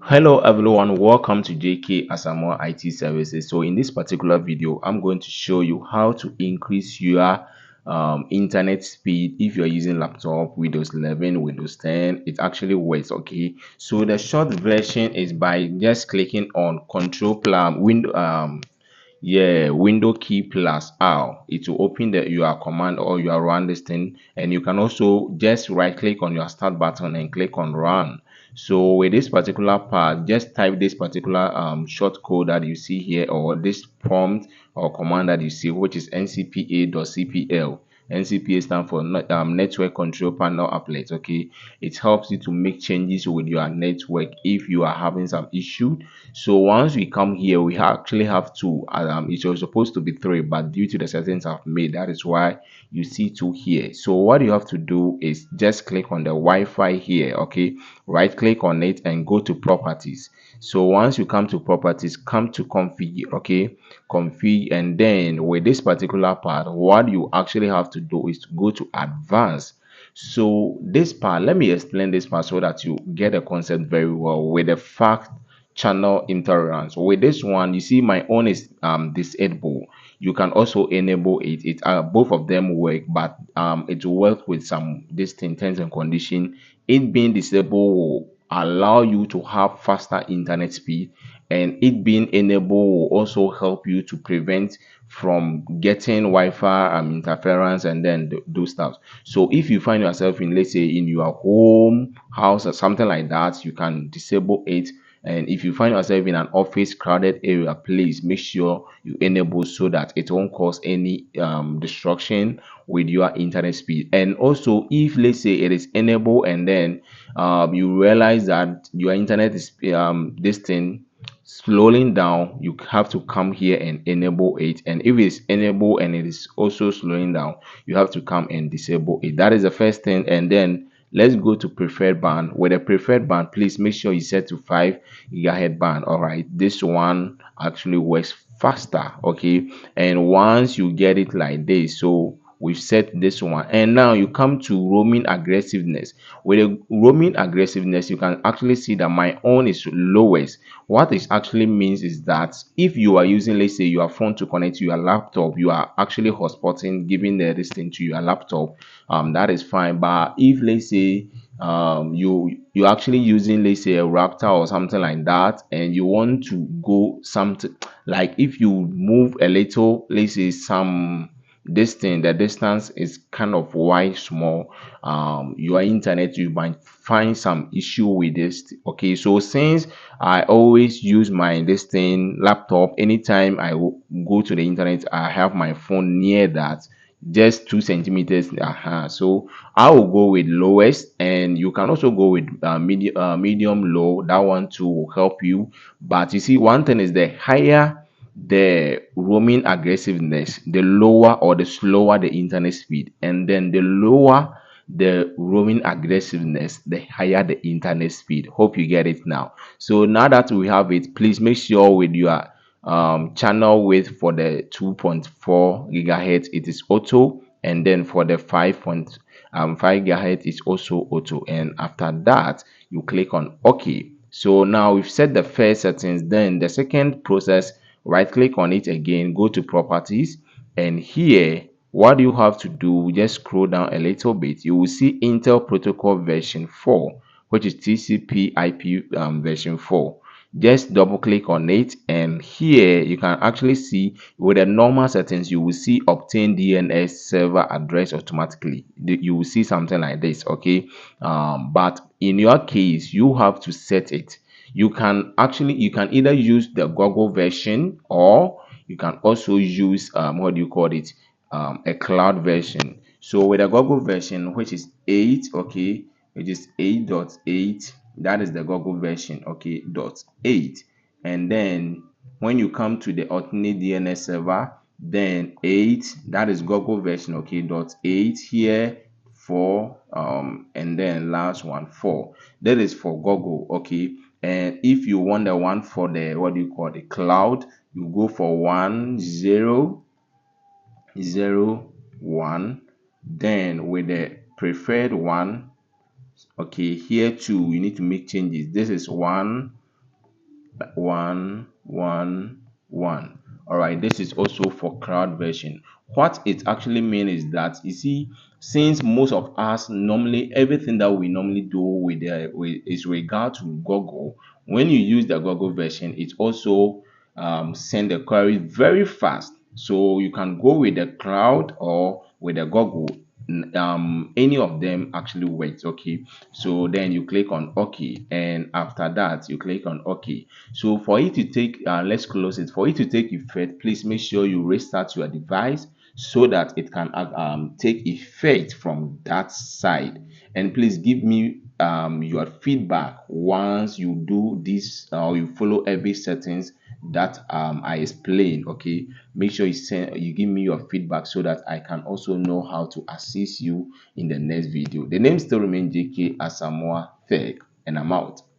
Hello everyone, welcome to Jkasamoah IT services. So in this particular video, I'm going to show you how to increase your internet speed if you're using laptop, Windows 11, Windows 10. It actually works. Okay, so the short version is by just clicking on Control Plan window window key plus R. It will open the your command or your run this thing, and you can also just right click on your start button and click on run. So with this particular part, just type this particular short code that you see here, or this prompt or command that you see, which is ncpa.cpl. NCPA stands for Network Control Panel Applet. Okay, it helps you to make changes with your network if you are having some issue. So once we come here, we actually have two. It was supposed to be three, but due to the settings I've made, that is why you see two here. So what you have to do is just click on the Wi-Fi here. Okay, right click on it and go to properties. So once you come to properties, come to config. Okay, config, and then with this particular part, what you actually have to do is to go to advanced. So this part, let me explain this part so that you get the concept very well with the fact channel intolerance. With this one, you see my own is disabled. You can also enable it. Both of them work, but it will work with some distinct terms and condition. It being disabled will allow you to have faster internet speed, and it being enabled will also help you to prevent from getting Wi-Fi interference and then those stuff. So if you find yourself in, let's say, in your home house or something like that, you can disable it. And if you find yourself in an office crowded area, please make sure you enable so that it won't cause any destruction with your internet speed. And also, if let's say it is enabled and then you realize that your internet is this thing slowing down, you have to come here and enable it. And if it's enabled and it is also slowing down, you have to come and disable it. That is the first thing. And then let's go to preferred band. With a preferred band, please make sure you set to 5 gigahertz band. All right, this one actually works faster. Okay, and once you get it like this, so we've set this one, and now you come to roaming aggressiveness. With a roaming aggressiveness, you can actually see that my own is lowest. What it actually means is that if you are using, let's say, your phone to connect to your laptop, you are actually hotspotting, giving the distance to your laptop, that is fine. But if let's say you actually using, let's say, a router or something like that, and you want to go something like, if you move a little, let's say some distance, the distance is kind of wide small, your internet, you might find some issue with this. Okay, so since I always use my this thing laptop, anytime go to the internet, I have my phone near that, just 2 centimeters. So I will go with lowest, and you can also go with medium low. That one too will help you. But you see, one thing is, the higher the roaming aggressiveness, the lower or the slower the internet speed, and then the lower the roaming aggressiveness, the higher the internet speed. Hope you get it now. So now that we have it, please make sure with your channel width for the 2.4 gigahertz, it is auto, and then for the 5.5 gigahertz, it's also auto. And after that, you click on OK. So now we've set the first settings. Then the second process, right click on it again, go to properties, and here what you have to do, just scroll down a little bit, you will see Intel protocol version 4, which is TCP IP version 4. Just double click on it, and here you can actually see, with the normal settings, you will see obtain DNS server address automatically. You will see something like this. Okay, but in your case, you have to set it. You can either use the Google version, or you can also use what do you call it, a cloud version. So with a Google version, which is 8, okay, which is 8.8, that is the Google version. Okay, dot 8. And then when you come to the alternate DNS server, then 8, that is Google version. Okay, dot 8 here, 4, and then last one 4, that is for Google. Okay, and if you want the one for the, what do you call, the cloud, you go for 1001. Then with the preferred one, okay, here too you need to make changes. This is 1 111. All right, this is also for crowd version. What it actually means is that, you see, since most of us normally everything that we normally do with is regard to Google, when you use the Google version, it also send the query very fast. So you can go with the crowd or with the Google. Any of them actually works. Okay, so then you click on OK, and after that you click on OK. So for it to take let's close it. For it to take effect, please make sure you restart your device so that it can take effect from that side. And please give me your feedback once you do this or you follow every settings that I explained. Okay, make sure you give me your feedback so that I can also know how to assist you in the next video. The name still remains JK Asamoah Tech, and I'm out.